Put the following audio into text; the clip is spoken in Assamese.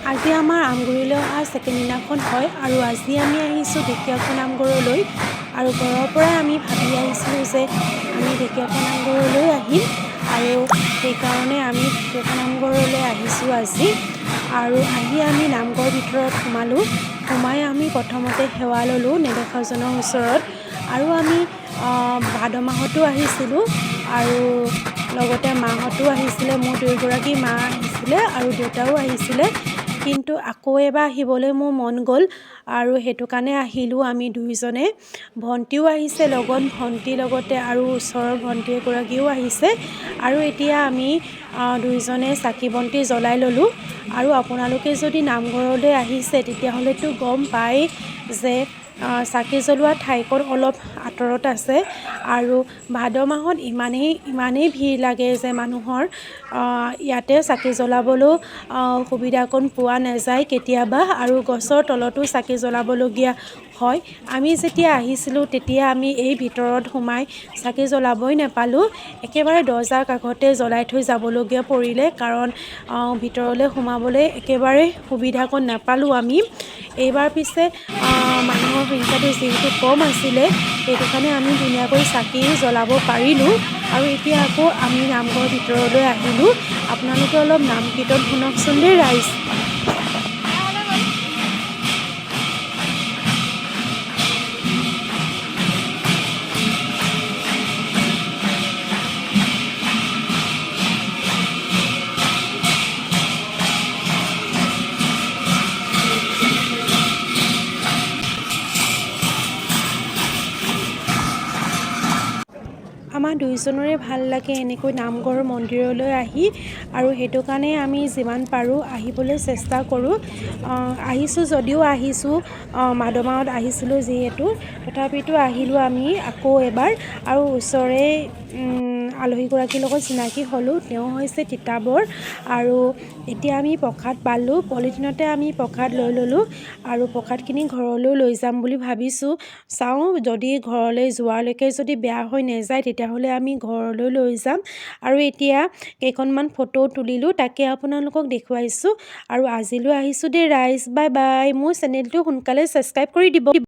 আজি আমাৰ আমগুৰিলৈ অহা ছেকেণ্ড দিনাখন হয় আৰু আজি আমি আহিছোঁ ঢেকীয়াখোৱা নামঘৰলৈ আৰু ঘৰৰ পৰাই আমি ভাবি আহিছিলোঁ যে আমি ঢেকীয়াখোৱা নামঘৰলৈ আহিম আৰু সেইকাৰণে আমি ঢেকীয়াখোৱা নামঘৰলৈ আহিছোঁ আজি আৰু আহি আমি নামঘৰ ভিতৰত সোমাই আমি প্ৰথমতে সেৱা ল'লোঁ নেদেখাজনৰ ওচৰত আৰু আমি ভাদ মাহতো আহিছিলোঁ আৰু লগতে মাহঁতো আহিছিলে মোৰ দুয়োগৰাকী মা আহিছিলে আৰু দেউতাও আহিছিলে কিন্তু আকৌ এবাৰ আহিবলৈ মোৰ মন গ'ল আৰু সেইটো কাৰণে আহিলোঁ আমি দুইজনে ভণ্টিও আহিছে লগত ভণ্টিৰ লগতে আৰু ওচৰৰ ভণ্টি এগৰাকীও আহিছে আৰু এতিয়া আমি দুইজনে চাকি বন্তি জ্বলাই ল'লোঁ আৰু আপোনালোকে যদি নামঘৰলৈ আহিছে তেতিয়াহ'লেতো গম পায় যে চাকি জ্বলোৱা ঠাইকণ অলপ আঁতৰত আছে আৰু ভাদ মাহত ইমানেই ভিৰ লাগে যে মানুহৰ ইয়াতে চাকি জ্বলাবলৈও সুবিধাকণ পোৱা নাযায় কেতিয়াবা আৰু গছৰ তলতো চাকি জ্বলাবলগীয়া হয় আমি যেতিয়া আহিছিলোঁ তেতিয়া আমি এই ভিতৰত সোমাই চাকি জ্বলাবই নাপালোঁ একেবাৰে দৰ্জাৰ কাষতে জ্বলাই থৈ যাবলগীয়া পৰিলে কাৰণ ভিতৰলৈ সোমাবলৈ একেবাৰে সুবিধাকণ নাপালোঁ আমি এইবাৰ পিছে মানুহৰ সংখ্যাটো যিহেতু কম আছিলে সেইটো কাৰণে আমি ধুনীয়াকৈ চাকি জ্বলাব পাৰিলোঁ আৰু এতিয়া আকৌ আমি নামঘৰৰ ভিতৰলৈ আহিলোঁ আপোনালোকে অলপ নাম কীৰ্তন শুনকচোন দেই ৰাইজ আমাৰ দুইজনৰে ভাল লাগে এনেকৈ নামঘৰ মন্দিৰলৈ আহি আৰু সেইটো কাৰণে আমি যিমান পাৰোঁ আহিবলৈ চেষ্টা কৰোঁ আহিছোঁ যদিও ভাদ মাহত আহিছিলোঁ যিহেতু তথাপিতো আহিলোঁ আমি আকৌ এবাৰ আৰু ওচৰৰে আলহীগৰাকীৰ লগত চিনাকি হ'লোঁ তেওঁ হৈছে তিতাবৰ আৰু এতিয়া আমি প্ৰসাদ পালোঁ পলিথিনতে আমি প্ৰসাদ লৈ ল'লোঁ আৰু প্ৰসাদখিনি ঘৰলৈ লৈ যাম বুলি ভাবিছোঁ চাওঁ যদি ঘৰলৈ যোৱালৈকে যদি বেয়া হৈ নাযায় তেতিয়াহ'লে আমি ঘৰলৈ লৈ যাম আৰু এতিয়া কেইখনমান ফটো তুলিলোঁ তাকে আপোনালোকক দেখুৱাইছোঁ আৰু আজিলৈ আহিছোঁ দেই ৰাইজ বাই বাই মোৰ চেনেলটো সোনকালে ছাবস্ক্ৰাইব কৰি দিব